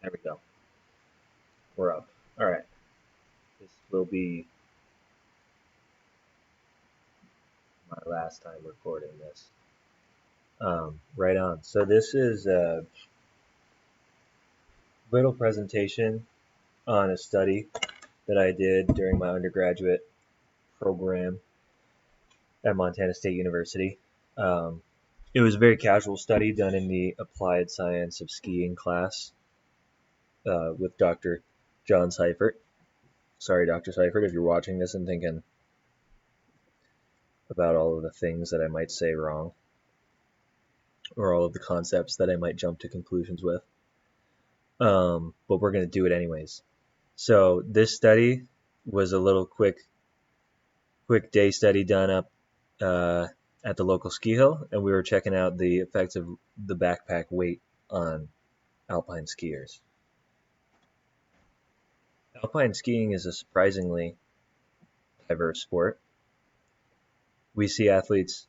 There we go. We're up. All right. This will be my last time recording this. Right on. So this is a little presentation on a study that I did during my undergraduate program at Montana State University. Um, it was a very casual study done in the applied science of skiing class with Dr. John Seifert. Sorry, Dr. Seifert, if you're watching this and thinking about all of the things that I might say wrong, or all of the concepts that I might jump to conclusions with. But we're going to do it anyways. So this study was a little quick day study done up at the local ski hill, and we were checking out the effects of the backpack weight on alpine skiers. Alpine skiing is a surprisingly diverse sport. We see athletes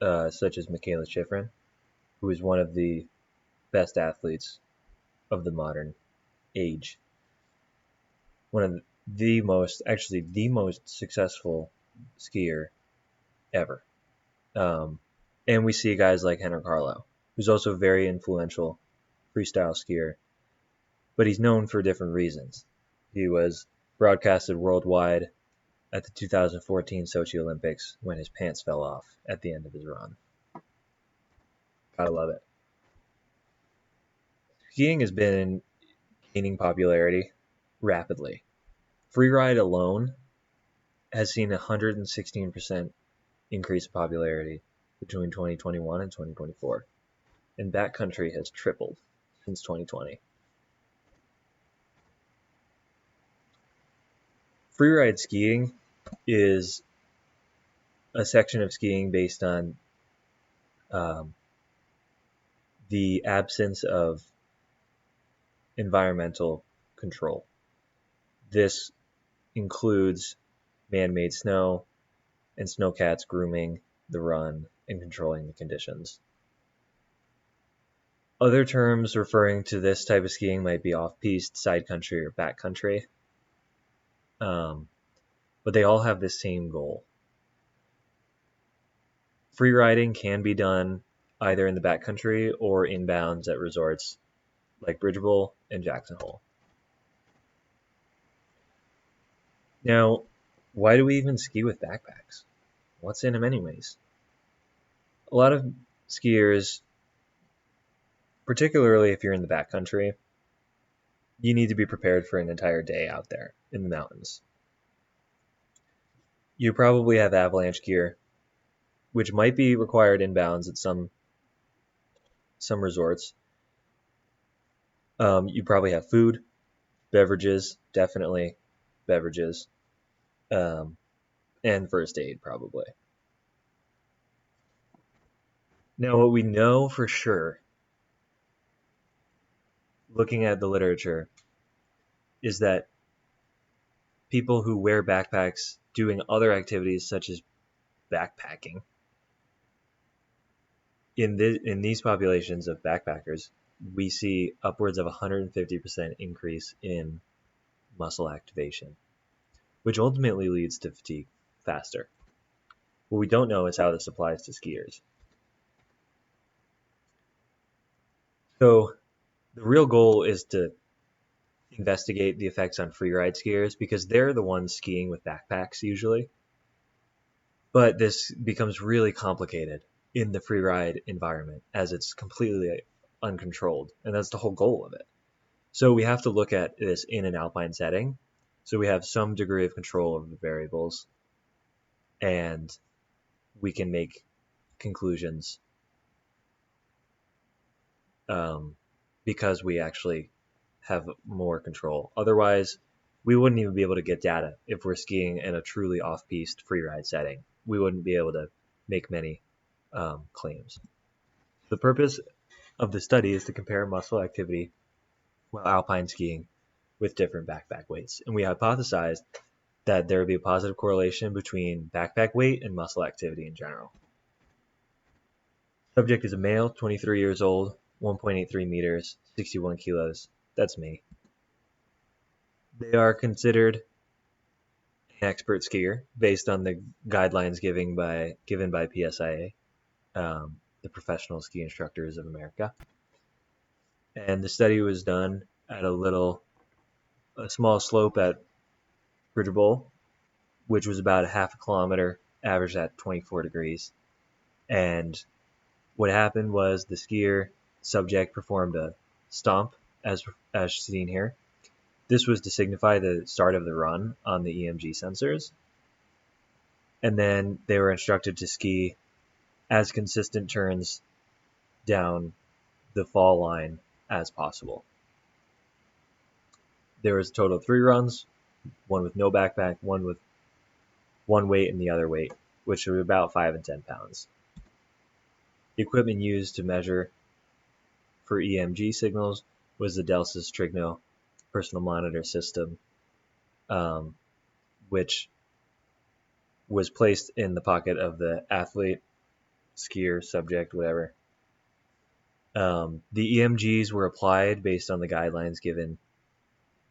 such as Michaela Schifrin, who is one of the best athletes of the modern age. One of the most successful skier ever. And we see guys like Henrik Harlow, who's also a very influential freestyle skier, but he's known for different reasons. He was broadcasted worldwide at the 2014 Sochi Olympics when his pants fell off at the end of his run. Gotta love it. Skiing has been gaining popularity rapidly. Freeride alone has seen a 116% increase in popularity between 2021 and 2024, and backcountry has tripled since 2020. Freeride skiing is a section of skiing based on the absence of environmental control. This includes man-made snow and snowcats grooming the run and controlling the conditions. Other terms referring to this type of skiing might be off-piste, side country, or backcountry. But they all have the same goal. Free riding can be done either in the backcountry or inbounds at resorts like Bridgeville and Jackson Hole. Now, why do we even ski with backpacks? What's in them anyways? A lot of skiers, particularly if you're in the backcountry, you need to be prepared for an entire day out there in the mountains. You probably have avalanche gear, which might be required inbounds at some resorts. You probably have food, beverages, definitely beverages, and first aid probably. Now, what we know for sure, looking at the literature, is that people who wear backpacks doing other activities such as backpacking, in these populations of backpackers, we see upwards of 150% increase in muscle activation, which ultimately leads to fatigue faster. What we don't know is how this applies to skiers. So the real goal is to investigate the effects on freeride skiers because they're the ones skiing with backpacks usually. But this becomes really complicated in the freeride environment as it's completely uncontrolled, and that's the whole goal of it. So we have to look at this in an alpine setting, so we have some degree of control over the variables, and we can make conclusions because we actually have more control. Otherwise, we wouldn't even be able to get data if we're skiing in a truly off-piste freeride setting. We wouldn't be able to make many claims. The purpose of the study is to compare muscle activity while alpine skiing with different backpack weights. And we hypothesized that there would be a positive correlation between backpack weight and muscle activity in general. Subject is a male, 23 years old, 1.83 meters, 61 kilos. That's me. They are considered an expert skier based on the guidelines given by PSIA, the Professional Ski Instructors of America. And the study was done at a small slope at Bridger Bowl, which was about a half a kilometer, averaged at 24 degrees. And what happened was the skier subject performed a stomp, as seen here. This was to signify the start of the run on the EMG sensors. And then they were instructed to ski as consistent turns down the fall line as possible. There was a total of 3 runs, one with no backpack, one with one weight and the other weight, which were about 5 and 10 pounds. The equipment used to measure for EMG signals was the Delsis Trigno personal monitor system, which was placed in the pocket of the athlete, skier, subject, whatever. The EMGs were applied based on the guidelines given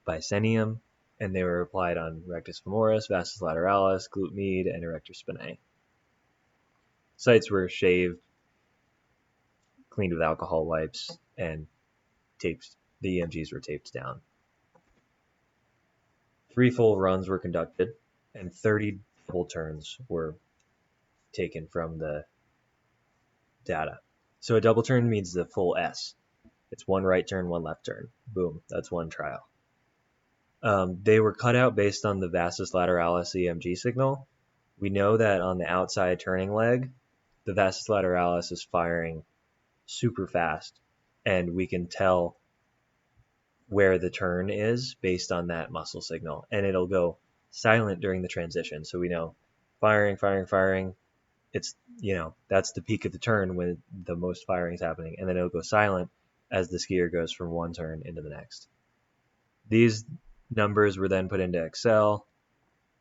by Senium, and they were applied on rectus femoris, vastus lateralis, glute med, and erector spinae. Sites were shaved, cleaned with alcohol wipes, and taped. The EMGs were taped down. 3 full runs were conducted, and 30 double turns were taken from the data. So a double turn means the full S. It's 1 right turn, 1 left turn. Boom, that's 1 trial. They were cut out based on the vastus lateralis EMG signal. We know that on the outside turning leg, the vastus lateralis is firing super fast, and we can tell where the turn is based on that muscle signal, and it'll go silent during the transition. So we know firing. It's, that's the peak of the turn when the most firing is happening, and then it'll go silent as the skier goes from one turn into the next. These numbers were then put into Excel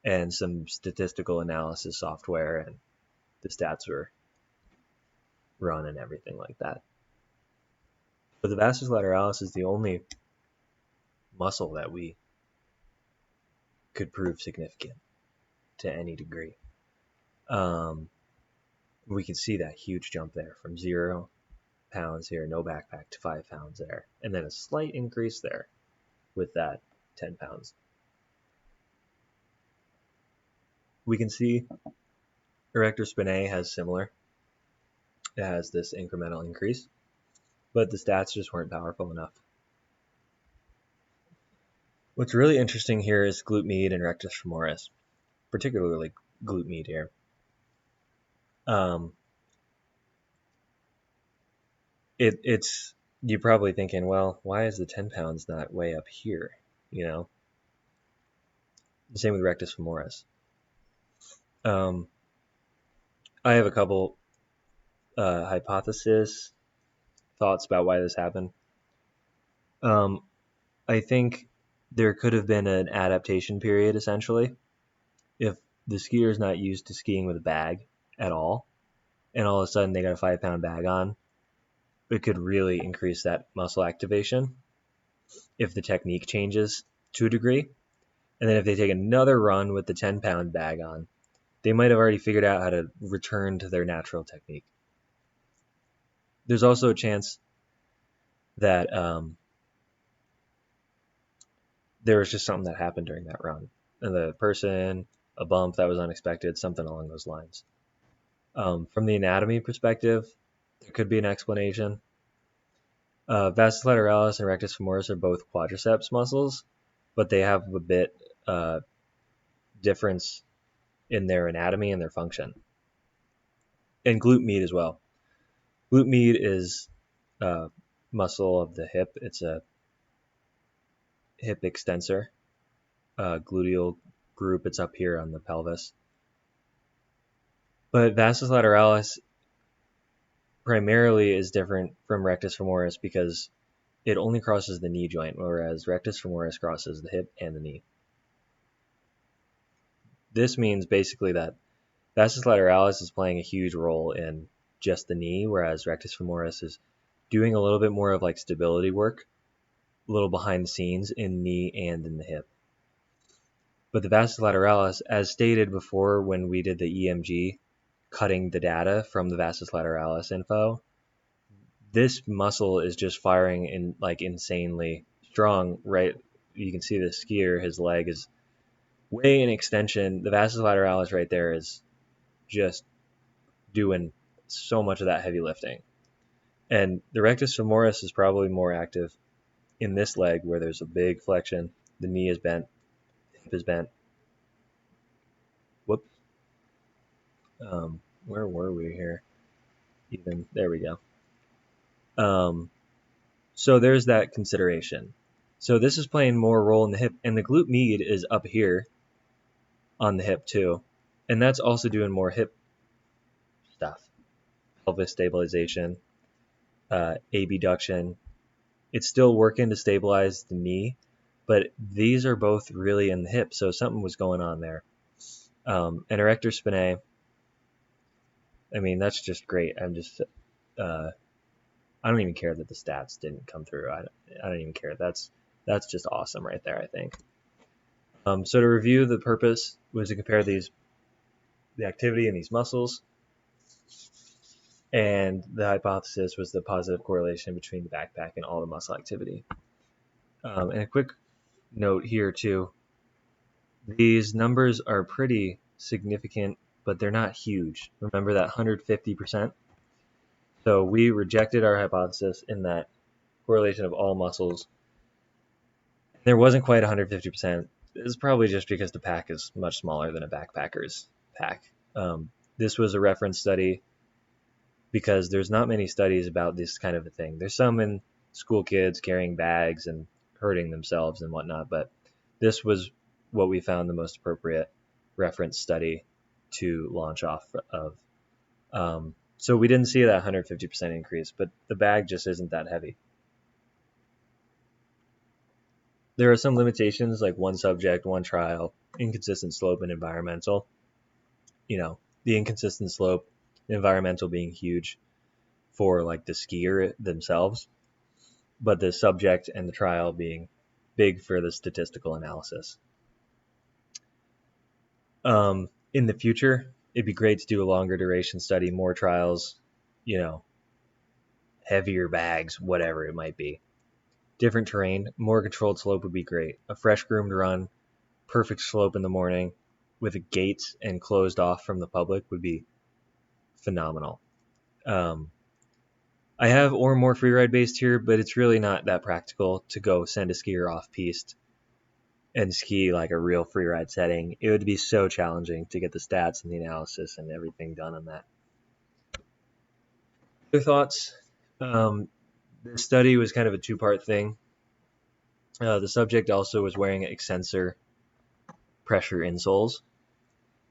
and some statistical analysis software, and the stats were run and everything like that. But the vastus lateralis is the only muscle that we could prove significant to any degree. We can see that huge jump there from 0 pounds here, no backpack, to 5 pounds there, and then a slight increase there with that 10 pounds. We can see erector spinae has similar. It has this incremental increase, but the stats just weren't powerful enough. What's really interesting here is glute med and rectus femoris, particularly glute med here. It's you're probably thinking, well, why is the 10 pounds not way up here? The same with rectus femoris. I have a couple hypotheses, thoughts about why this happened. I think there could have been an adaptation period, essentially. If the skier is not used to skiing with a bag at all, and all of a sudden they got a 5-pound bag on, it could really increase that muscle activation if the technique changes to a degree. And then if they take another run with the 10-pound bag on, they might have already figured out how to return to their natural technique. There's also a chance that there was just something that happened during that run. And the person, a bump that was unexpected, something along those lines. From the anatomy perspective, there could be an explanation. Vastus lateralis and rectus femoris are both quadriceps muscles, but they have a bit difference in their anatomy and their function. And glute med as well. Glute med is a muscle of the hip. It's a hip extensor, gluteal group. It's up here on the pelvis. But vastus lateralis primarily is different from rectus femoris because it only crosses the knee joint, whereas rectus femoris crosses the hip and the knee. This means basically that vastus lateralis is playing a huge role in just the knee, whereas rectus femoris is doing a little bit more of like stability work, a little behind the scenes in knee and in the hip. But the vastus lateralis, as stated before when we did the EMG, cutting the data from the vastus lateralis info, this muscle is just firing in like insanely strong, right? You can see the skier, his leg is way in extension. The vastus lateralis right there is just doing so much of that heavy lifting. And the rectus femoris is probably more active in this leg where there's a big flexion, the knee is bent, hip is bent. Whoops. Where were we here? Even there we go. So there's that consideration. So this is playing more role in the hip, and the glute med is up here on the hip too, and that's also doing more hip stuff, pelvis stabilization, abduction. It's still working to stabilize the knee, but these are both really in the hip, so something was going on there. And erector spinae, I mean, that's just great. I don't even care that the stats didn't come through. I don't even care. That's just awesome right there, I think. So to review, the purpose was to compare the activity in these muscles, and the hypothesis was the positive correlation between the backpack and all the muscle activity. And a quick note here too, these numbers are pretty significant, but they're not huge. Remember that 150%? So we rejected our hypothesis in that correlation of all muscles. There wasn't quite 150%. It's probably just because the pack is much smaller than a backpacker's pack. This was a reference study because there's not many studies about this kind of a thing. There's some in school kids carrying bags and hurting themselves and whatnot, but this was what we found the most appropriate reference study to launch off of. So we didn't see that 150% increase, but the bag just isn't that heavy. There are some limitations, like one subject, one trial, inconsistent slope, and environmental. The inconsistent slope, the environmental being huge for like the skier themselves, but the subject and the trial being big for the statistical analysis. In the future, it'd be great to do a longer duration study, more trials, heavier bags, whatever it might be. Different terrain, more controlled slope would be great. A fresh groomed run, perfect slope in the morning with a gates and closed off from the public would be phenomenal. I have or more freeride based here, but it's really not that practical to go send a skier off piste and ski like a real freeride setting. It would be so challenging to get the stats and the analysis and everything done on that. Other thoughts? The study was kind of a two-part thing. The subject also was wearing extensor pressure insoles,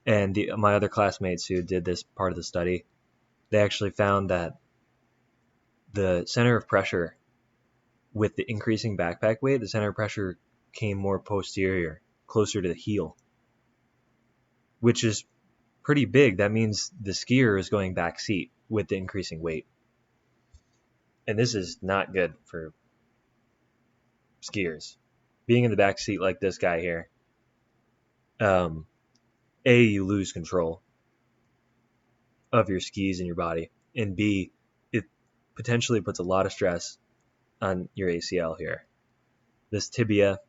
and my other classmates who did this part of the study, they actually found that the center of pressure with the increasing backpack weight, the center of pressure came more posterior, closer to the heel, which is pretty big. That means the skier is going back seat with the increasing weight. And this is not good for skiers. Being in the back seat like this guy here, you lose control of your skis and your body, and B, it potentially puts a lot of stress on your ACL here. This tibia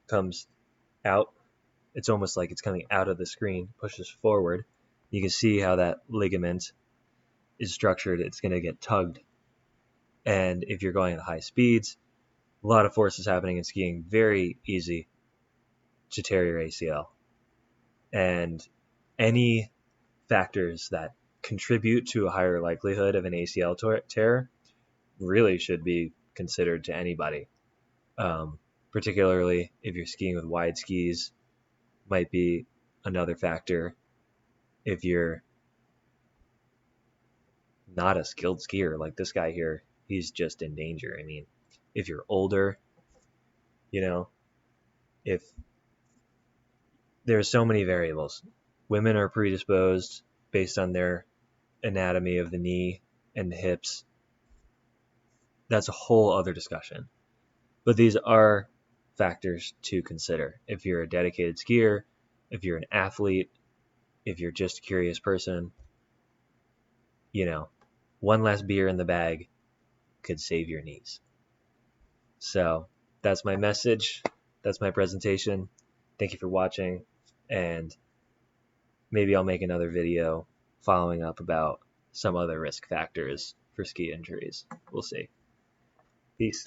comes out. It's almost like it's coming out of the screen, pushes forward. You can see how that ligament is structured. It's going to get tugged. And if you're going at high speeds, a lot of force is happening in skiing, very easy to tear your ACL. And any factors that contribute to a higher likelihood of an ACL tear really should be considered to anybody. Particularly if you're skiing with wide skis, might be another factor. If you're not a skilled skier like this guy here, he's just in danger. I mean, if you're older, if there's so many variables. Women are predisposed based on their anatomy of the knee and the hips. that's a whole other discussion. But these are factors to consider. If you're a dedicated skier, if you're an athlete, if you're just a curious person, one less beer in the bag could save your knees. So that's my message. That's my presentation. Thank you for watching. And maybe I'll make another video following up about some other risk factors for ski injuries. We'll see. Peace.